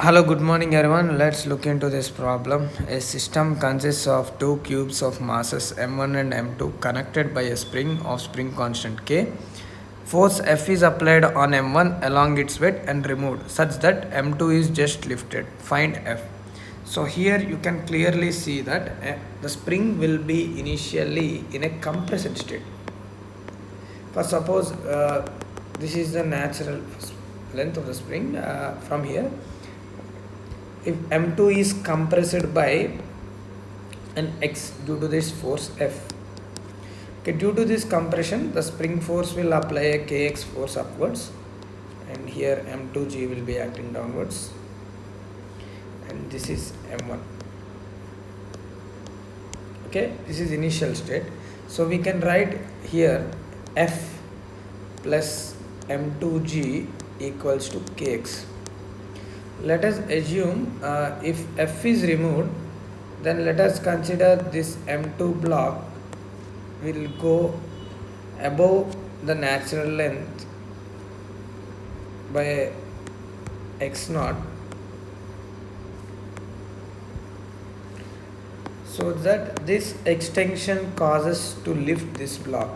Hello, good morning everyone. Let's look into this problem. A system consists of two cubes of masses m1 and m2 connected by a spring of spring constant k. Force F is applied on m1 along its width and removed such that m2 is just lifted. Find F. So here you can clearly see that the spring will be initially in a compressed state. For suppose this is the natural length of the spring from here. If m2 is compressed by an x due to this force F. Okay, due to this compression, the spring force will apply a kx force upwards, and here m2g will be acting downwards, and this is m1. Okay, this is initial state. So we can write here F plus m2g equals to kx. Let us assume if F is removed, then let us consider this M2 block will go above the natural length by x0, so that this extension causes to lift this block.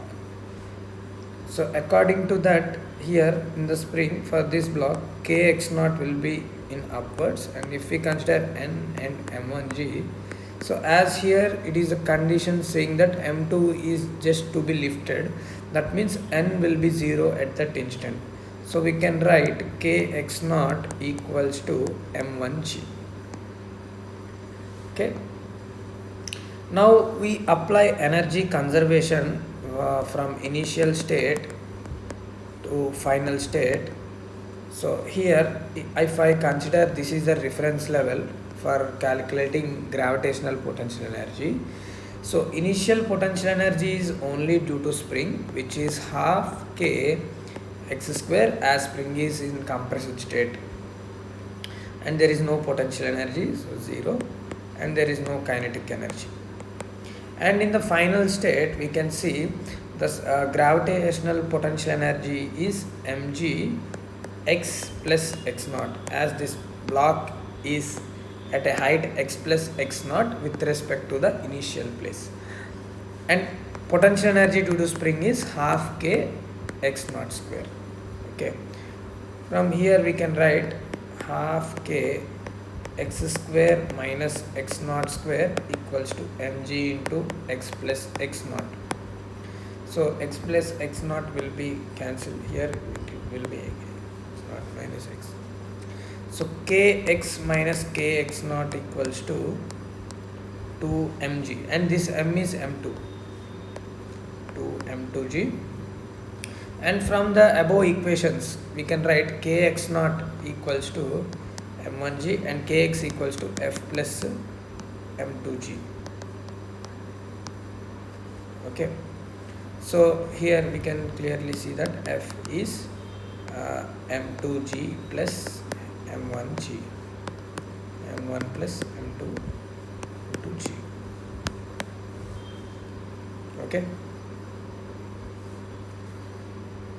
So according to that, here in the spring for this block kx0 will be in upwards, and if we consider n and m1g, so as here it is a condition saying that m2 is just to be lifted, that means n will be 0 at that instant. So we can write kx0 equals to m1g. Okay, now we apply energy conservation from initial state to final state. So here if I consider this is the reference level for calculating gravitational potential energy. So initial potential energy is only due to spring, which is half k x square, as spring is in compressed state and there is no potential energy, so 0, and there is no kinetic energy. And in the final state we can see the gravitational potential energy is mg x plus x naught, as this block is at a height x plus x naught with respect to the initial place, and potential energy due to spring is half k x naught square. Okay, from here we can write half k x square minus x naught square equals to mg into x plus x naught. So x plus x naught will be cancelled here, it will be not minus x. So kx minus kx naught equals to 2 mg, and this m is m2, 2 m2g. And from the above equations we can write kx naught equals to m1g and kx equals to f plus m2g. Okay, so here we can clearly see that f is m2g plus m1g, m1 plus m2 g. Okay.